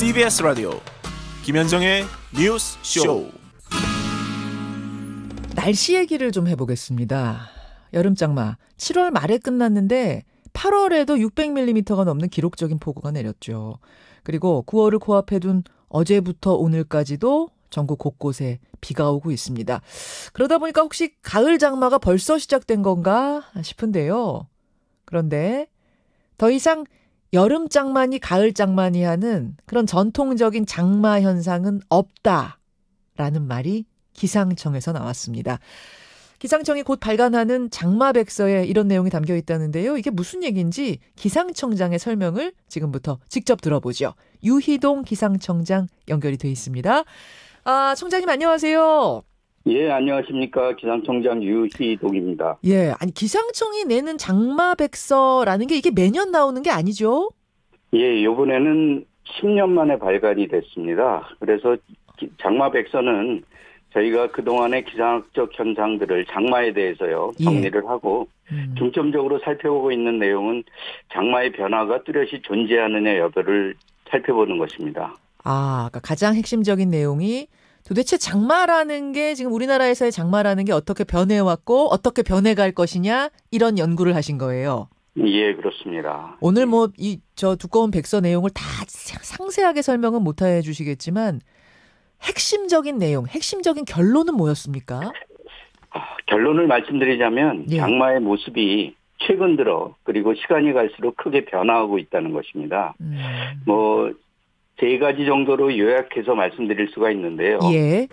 TBS 라디오 김현정의 뉴스 쇼. 날씨 얘기를 좀 해보겠습니다. 여름장마 7월 말에 끝났는데 8월에도 600mm가 넘는 기록적인 폭우가 내렸죠. 그리고 9월을 코앞에 둔 어제부터 오늘까지도 전국 곳곳에 비가 오고 있습니다. 그러다 보니까 혹시 가을 장마가 벌써 시작된 건가 싶은데요. 그런데 더 이상 여름 장마니 가을 장마니 하는 그런 전통적인 장마 현상은 없다라는 말이 기상청에서 나왔습니다. 기상청이 곧 발간하는 장마백서에 이런 내용이 담겨 있다는데요. 이게 무슨 얘기인지 기상청장의 설명을 지금부터 직접 들어보죠. 유희동 기상청장 연결이 돼 있습니다. 청장님 안녕하세요. 예, 안녕하십니까. 기상청장 유희동입니다. 예, 아니 기상청이 내는 장마백서라는 게 이게 매년 나오는 게 아니죠? 예, 이번에는 10년 만에 발간이 됐습니다. 그래서 장마백서는 저희가 그동안의 기상학적 현상들을 장마에 대해서요 정리를 하고 중점적으로 살펴보고 있는 내용은 장마의 변화가 뚜렷이 존재하느냐 여부를 살펴보는 것입니다. 그러니까 가장 핵심적인 내용이 도대체 장마라는 게 지금 우리나라에서의 장마라는 게 어떻게 변해왔고 어떻게 변해갈 것이냐 이런 연구를 하신 거예요. 예, 그렇습니다. 오늘 저 두꺼운 백서 내용을 다 상세하게 설명은 못 해주시겠지만 핵심적인 내용, 핵심적인 결론은 뭐였습니까? 결론을 말씀드리자면 예. 장마의 모습이 최근 들어 그리고 시간이 갈수록 크게 변화하고 있다는 것입니다. 세 가지 정도로 요약해서 말씀드릴 수가 있는데요. 예.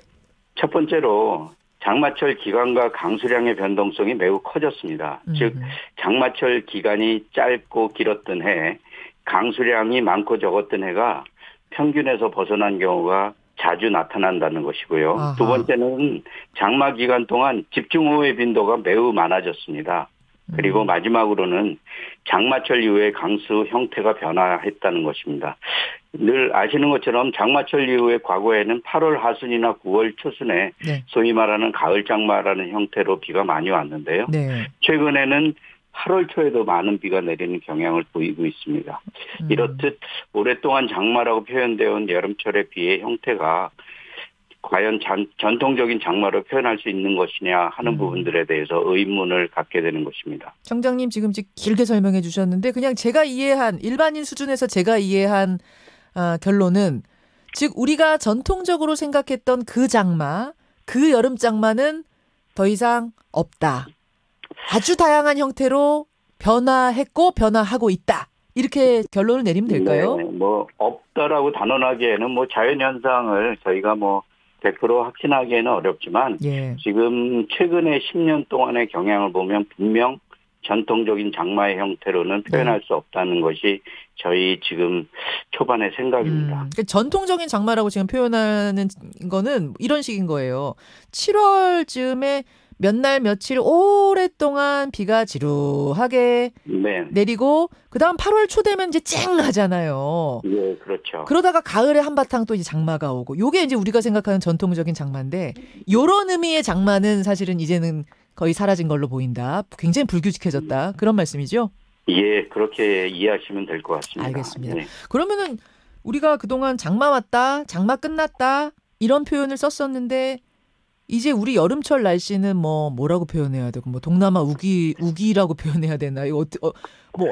첫 번째로 장마철 기간과 강수량의 변동성이 매우 커졌습니다. 즉 장마철 기간이 짧고 길었던 해, 강수량이 많고 적었던 해가 평균에서 벗어난 경우가 자주 나타난다는 것이고요. 아하. 두 번째는 장마 기간 동안 집중호우의 빈도가 매우 많아졌습니다. 그리고 마지막으로는 장마철 이후에 강수 형태가 변화했다는 것입니다. 늘 아시는 것처럼 장마철 이후에 과거에는 8월 하순이나 9월 초순에 네. 소위 말하는 가을 장마라는 형태로 비가 많이 왔는데요. 네. 최근에는 8월 초에도 많은 비가 내리는 경향을 보이고 있습니다. 이렇듯 오랫동안 장마라고 표현되어 온 여름철의 비의 형태가 과연 전통적인 장마로 표현할 수 있는 것이냐 하는 부분들에 대해서 의문을 갖게 되는 것입니다. 청장님 지금 길게 설명해 주셨는데 그냥 제가 이해한 일반인 수준에서 제가 이해한 결론은 즉 우리가 전통적으로 생각했던 그 장마, 그 여름 장마는 더 이상 없다. 아주 다양한 형태로 변화했고 변화하고 있다. 이렇게 결론을 내리면 될까요? 네, 없다라고 단언하기에는 자연현상을 저희가 100% 확신하기에는 어렵지만 예. 지금 최근에 10년 동안의 경향을 보면 분명 전통적인 장마의 형태로는 표현할 수 없다는 것이 저희 지금 초반의 생각입니다. 그러니까 전통적인 장마라고 지금 표현하는 거는 이런 식인 거예요. 7월쯤에 몇 날 며칠 오랫동안 비가 지루하게 내리고 그다음 8월 초 되면 이제 쨍 하잖아요. 예, 그렇죠. 그러다가 가을에 한바탕 또 이제 장마가 오고 요게 이제 우리가 생각하는 전통적인 장마인데 요런 의미의 장마는 사실은 이제는 거의 사라진 걸로 보인다. 굉장히 불규칙해졌다. 그런 말씀이죠? 예, 그렇게 이해하시면 될 것 같습니다. 알겠습니다. 네. 그러면은 우리가 그동안 장마 왔다, 장마 끝났다 이런 표현을 썼었는데 이제 우리 여름철 날씨는 뭐라고 표현해야 되고 동남아 우기라고 표현해야 되나? 이거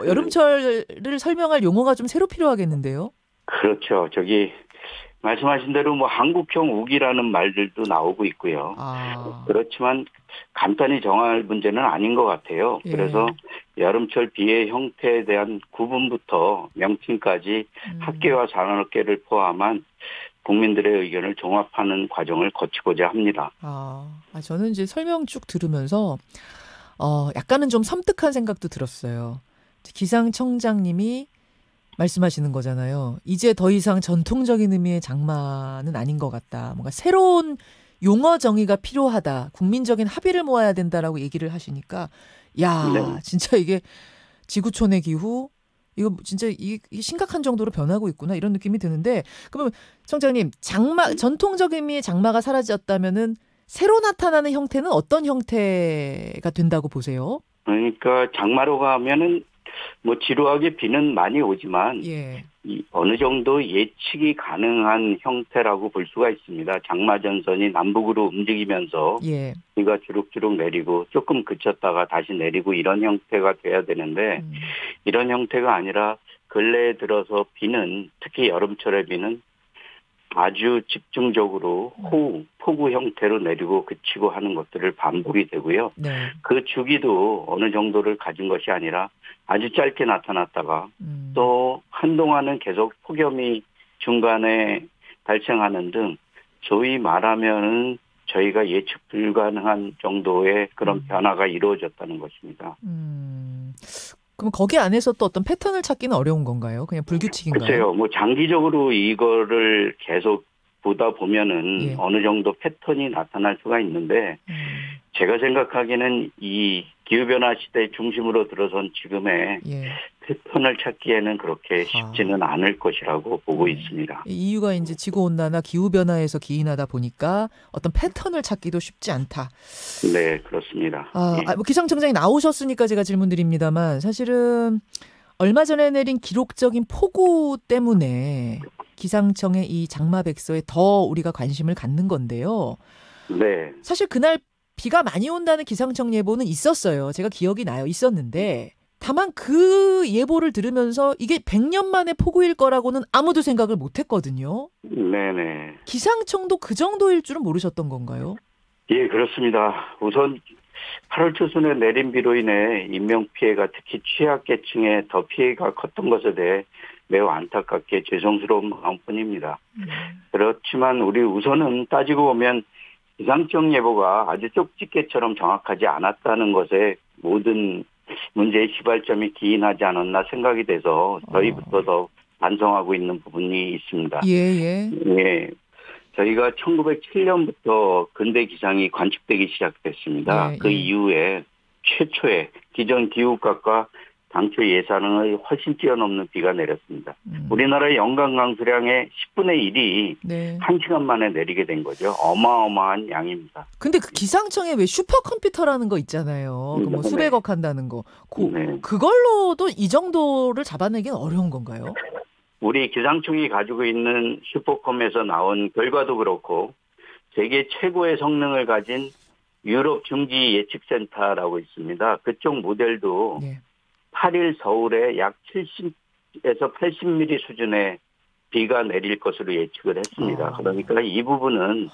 여름철을 설명할 용어가 좀 새로 필요하겠는데요. 그렇죠. 말씀하신 대로 한국형 우기라는 말들도 나오고 있고요. 그렇지만 간단히 정할 문제는 아닌 것 같아요. 예. 그래서 여름철 비의 형태에 대한 구분부터 명칭까지 학계와 산업계를 포함한 국민들의 의견을 종합하는 과정을 거치고자 합니다. 저는 이제 설명 쭉 들으면서 약간은 좀 섬뜩한 생각도 들었어요. 기상청장님이 말씀하시는 거잖아요. 이제 더 이상 전통적인 의미의 장마는 아닌 것 같다. 뭔가 새로운 용어 정의가 필요하다. 국민적인 합의를 모아야 된다라고 얘기를 하시니까 진짜 이게 지구촌의 기후 이거 진짜 이게 심각한 정도로 변하고 있구나 이런 느낌이 드는데 그러면 청장님 전통적인 의미의 장마가 사라졌다면은 새로 나타나는 형태는 어떤 형태가 된다고 보세요? 그러니까 장마로 가면은 지루하게 비는 많이 오지만 어느 정도 예측이 가능한 형태라고 볼 수가 있습니다. 장마 전선이 남북으로 움직이면서 예. 비가 주룩주룩 내리고 조금 그쳤다가 다시 내리고 이런 형태가 돼야 되는데 이런 형태가 아니라 근래에 들어서 비는 특히 여름철의 비는 아주 집중적으로 폭우 형태로 내리고 그치고 하는 것들을 반복이 되고요. 네. 그 주기도 어느 정도를 가진 것이 아니라 아주 짧게 나타났다가 또 한동안은 계속 폭염이 중간에 발생하는 등 소위 말하면은 저희가 예측 불가능한 정도의 그런 변화가 이루어졌다는 것입니다. 그럼 거기 안에서 또 어떤 패턴을 찾기는 어려운 건가요? 그냥 불규칙인가요? 글쎄요. 뭐 장기적으로 이거를 계속 보다 보면은 예. 어느 정도 패턴이 나타날 수가 있는데 제가 생각하기에는 이 기후변화 시대 중심으로 들어선 지금의 예. 패턴을 찾기에는 그렇게 쉽지는 않을 것이라고 보고 있습니다. 이유가 이제 지구온난화, 기후변화에서 기인하다 보니까 어떤 패턴을 찾기도 쉽지 않다. 네, 그렇습니다. 예. 뭐 기상청장이 나오셨으니까 제가 질문드립니다만 사실은 얼마 전에 내린 기록적인 폭우 때문에 기상청의 이 장마백서에 더 우리가 관심을 갖는 건데요. 네. 사실 그날 비가 많이 온다는 기상청 예보는 있었어요. 제가 기억이 나요. 있었는데 다만 그 예보를 들으면서 이게 100년 만에 폭우일 거라고는 아무도 생각을 못했거든요. 네네. 기상청도 그 정도일 줄은 모르셨던 건가요? 예, 그렇습니다. 우선 8월 초순에 내린 비로 인해 인명피해가 특히 취약계층에 더 피해가 컸던 것에 대해 매우 안타깝게 죄송스러운 마음뿐입니다. 그렇지만 우리 우선은 따지고 보면 기상청 예보가 아주 쪽집게처럼 정확하지 않았다는 것에 모든 문제의 시발점이 기인하지 않았나 생각이 돼서 저희부터 더 반성하고 있는 부분이 있습니다. 예. 예. 저희가 1907년부터 근대 기상이 관측되기 시작됐습니다. 그 이후에 최초의 기존 기후값과 당초 예상을 훨씬 뛰어넘는 비가 내렸습니다. 우리나라의 연간 강수량의 10분의 1이 네. 1시간 만에 내리게 된 거죠. 어마어마한 양입니다. 근데 그 기상청에 왜 슈퍼컴퓨터라는 거 있잖아요. 그 뭐 수백억 한다는 거. 그걸로도 이 정도를 잡아내기는 어려운 건가요? 우리 기상청이 가지고 있는 슈퍼컴에서 나온 결과도 그렇고 세계 최고의 성능을 가진 유럽 중기 예측센터라고 있습니다. 그쪽 모델도 네. 8일 서울에 약 70에서 80mm 수준의 비가 내릴 것으로 예측을 했습니다. 그러니까 이 부분은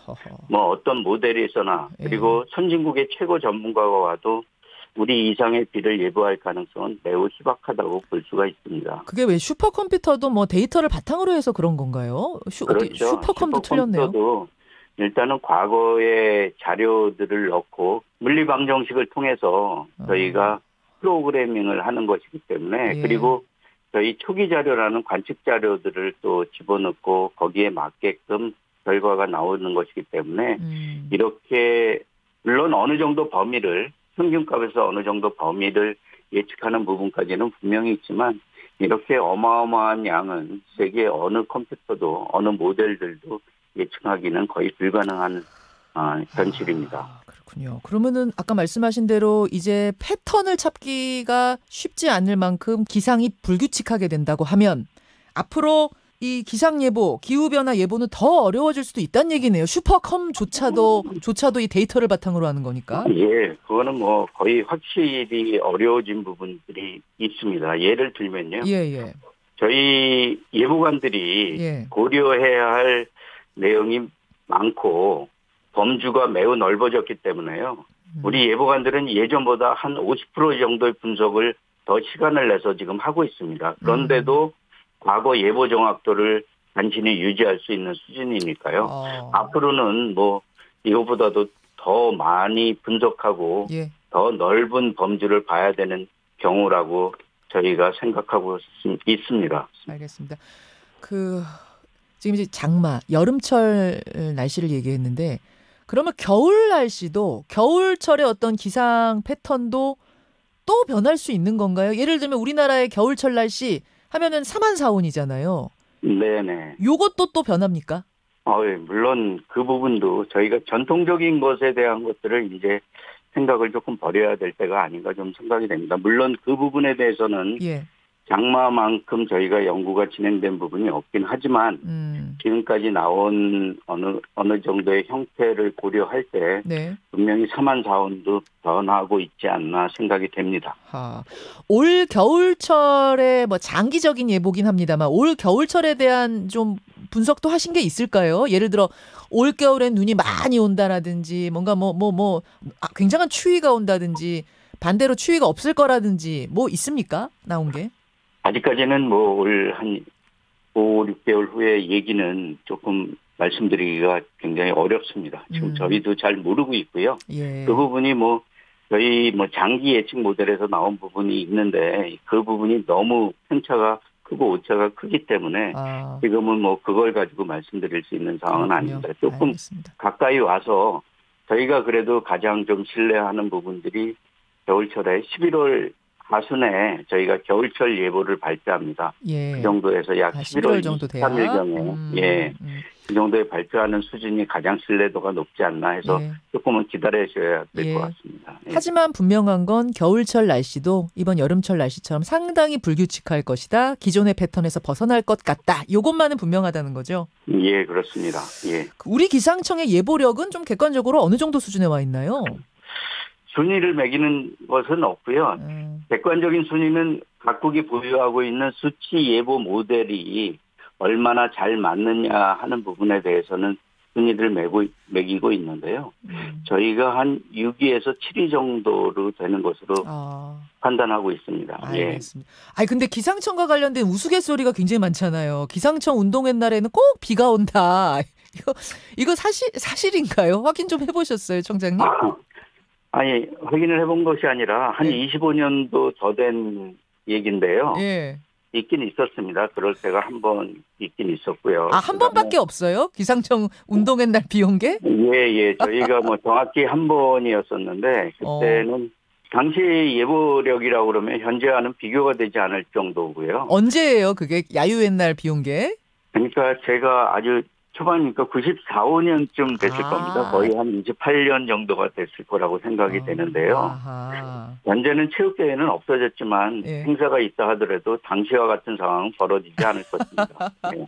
뭐 어떤 모델에서나 그리고 선진국의 최고 전문가가 와도 우리 이상의 비를 예보할 가능성은 매우 희박하다고 볼 수가 있습니다. 그게 왜 슈퍼컴퓨터도 뭐 데이터를 바탕으로 해서 그런 건가요? 그렇죠. 슈퍼컴도 틀렸네요. 일단은 과거의 자료들을 넣고 물리방정식을 통해서 저희가 프로그래밍을 하는 것이기 때문에 그리고 저희 초기 자료라는 관측 자료들을 또 집어넣고 거기에 맞게끔 결과가 나오는 것이기 때문에 이렇게 물론 어느 정도 범위를 평균값에서 어느 정도 범위를 예측하는 부분까지는 분명히 있지만 이렇게 어마어마한 양은 세계 어느 컴퓨터도 어느 모델들도 예측하기는 거의 불가능한 현실입니다. 그렇군요. 그러면은 아까 말씀하신 대로 이제 패턴을 찾기가 쉽지 않을 만큼 기상이 불규칙하게 된다고 하면 앞으로 이 기상 예보, 기후 변화 예보는 더 어려워질 수도 있다는 얘기네요. 슈퍼컴조차도 이 데이터를 바탕으로 하는 거니까. 예, 그거는 뭐 거의 확실히 어려워진 부분들이 있습니다. 예를 들면요. 예. 저희 예보관들이 고려해야 할 내용이 많고 범주가 매우 넓어졌기 때문에요. 우리 예보관들은 예전보다 한 50% 정도의 분석을 더 시간을 내서 지금 하고 있습니다. 그런데도 과거 예보 정확도를 간신히 유지할 수 있는 수준이니까요. 앞으로는 뭐 이거보다도 더 많이 분석하고 더 넓은 범주를 봐야 되는 경우라고 저희가 생각하고 있습니다. 알겠습니다. 지금 이제 장마, 여름철 날씨를 얘기했는데 그러면 겨울 날씨도 겨울철의 어떤 기상 패턴도 또 변할 수 있는 건가요? 예를 들면 우리나라의 겨울철 날씨 하면은 사만사온이잖아요. 네네. 요것도 또 변합니까? 물론 그 부분도 저희가 전통적인 것에 대한 것들을 이제 생각을 조금 버려야 될 때가 아닌가 좀 생각이 됩니다. 물론 그 부분에 대해서는 장마만큼 저희가 연구가 진행된 부분이 없긴 하지만 지금까지 나온 어느 정도의 형태를 고려할 때 네. 분명히 사만 사원도 변하고 있지 않나 생각이 됩니다. 올 겨울철에 뭐 장기적인 예보긴 합니다만 올 겨울철에 대한 좀 분석도 하신 게 있을까요? 예를 들어 올 겨울엔 눈이 많이 온다라든지 뭔가 굉장한 추위가 온다든지 반대로 추위가 없을 거라든지 뭐 있습니까? 나온 게? 아직까지는 뭐 올 한 5, 6개월 후에 얘기는 조금 말씀드리기가 굉장히 어렵습니다. 지금 저희도 잘 모르고 있고요. 예. 그 부분이 뭐 저희 뭐 장기 예측 모델에서 나온 부분이 있는데 그 부분이 너무 편차가 크고 오차가 크기 때문에 지금은 뭐 그걸 가지고 말씀드릴 수 있는 상황은 아닙니다. 조금 알겠습니다. 가까이 와서 저희가 그래도 가장 좀 신뢰하는 부분들이 겨울철에 11월 하순에 저희가 겨울철 예보를 발표합니다. 예. 그 정도에서 약 11월 정도 23일경에 예. 그 정도에 발표하는 수준이 가장 신뢰도가 높지 않나 해서 조금은 기다려주셔야 될 것 같습니다. 예. 하지만 분명한 건 겨울철 날씨도 이번 여름철 날씨처럼 상당히 불규칙할 것이다. 기존의 패턴에서 벗어날 것 같다. 이것만은 분명하다는 거죠? 예, 그렇습니다. 예. 우리 기상청의 예보력은 좀 객관적으로 어느 정도 수준에 와 있나요? 순위를 매기는 것은 없고요. 객관적인 순위는 각국이 보유하고 있는 수치 예보 모델이 얼마나 잘 맞느냐 하는 부분에 대해서는 순위를 매기고 있는데요. 저희가 한 6위에서 7위 정도로 되는 것으로 판단하고 있습니다. 알겠습니다. 근데 기상청과 관련된 우스갯소리가 굉장히 많잖아요. 기상청 운동회 날에는 꼭 비가 온다. 이거 사실인가요? 확인 좀 해보셨어요, 청장님? 아니, 확인을 해본 것이 아니라 한 25년도 더 된 얘기인데요. 예. 있긴 있었습니다. 그럴 때가 한 번 있긴 있었고요. 한 번밖에 없어요? 기상청 운동회 날 비 온 게? 예. 저희가 뭐 정확히 한 번이었었는데 그때는 당시 예보력이라고 그러면 현재와는 비교가 되지 않을 정도고요. 언제예요? 그게 야유의 날 비 온 게? 그러니까 제가 아주 초반이니까 94, 5년쯤 됐을 겁니다. 거의 한 28년 정도가 됐을 거라고 생각이 되는데요. 현재는 체육대회는 없어졌지만 행사가 있다 하더라도 당시와 같은 상황은 벌어지지 않을 것입니다. 네.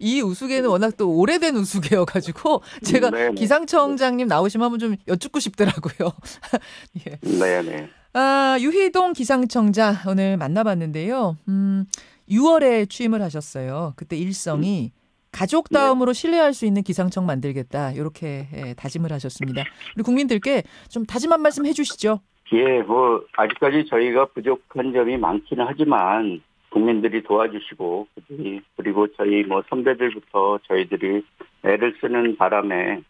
이 우스개는 워낙 또 오래된 우스개여가지고 제가 기상청장님 나오시면 한번 좀 여쭙고 싶더라고요. 예. 네네. 유희동 기상청장 오늘 만나봤는데요. 6월에 취임을 하셨어요. 그때 일성이 가족 다음으로 신뢰할 수 있는 기상청 만들겠다. 이렇게 다짐을 하셨습니다. 우리 국민들께 좀 다짐 한 말씀 해주시죠. 예, 뭐 아직까지 저희가 부족한 점이 많기는 하지만 국민들이 도와주시고 그리고 저희 뭐 선배들부터 저희들이 애를 쓰는 바람에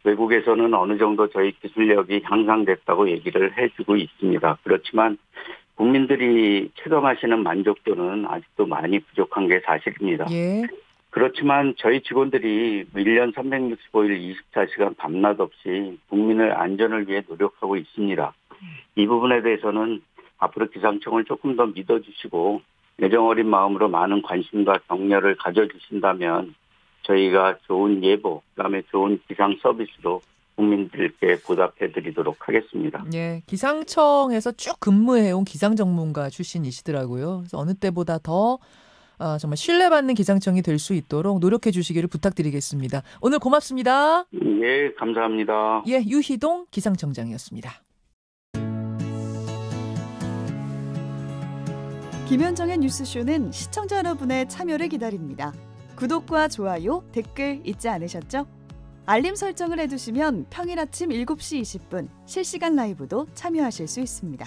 외국에서는 어느 정도 저희 기술력이 향상됐다고 얘기를 해주고 있습니다. 그렇지만 국민들이 체감하시는 만족도는 아직도 많이 부족한 게 사실입니다. 예. 그렇지만 저희 직원들이 1년 365일 24시간 밤낮 없이 국민의 안전을 위해 노력하고 있습니다. 이 부분에 대해서는 앞으로 기상청을 조금 더 믿어주시고 애정 어린 마음으로 많은 관심과 격려를 가져주신다면 저희가 좋은 예보, 그다음에 좋은 기상 서비스로 국민들께 보답해드리도록 하겠습니다. 예, 기상청에서 쭉 근무해온 기상 전문가 출신이시더라고요. 그래서 어느 때보다 더 정말 신뢰받는 기상청이 될 수 있도록 노력해 주시기를 부탁드리겠습니다. 오늘 고맙습니다. 예, 감사합니다. 예, 유희동 기상청장이었습니다. 김현정의 뉴스쇼는 시청자 여러분의 참여를 기다립니다. 구독과 좋아요, 댓글 잊지 않으셨죠? 알림 설정을 해두시면 평일 아침 7시 20분 실시간 라이브도 참여하실 수 있습니다.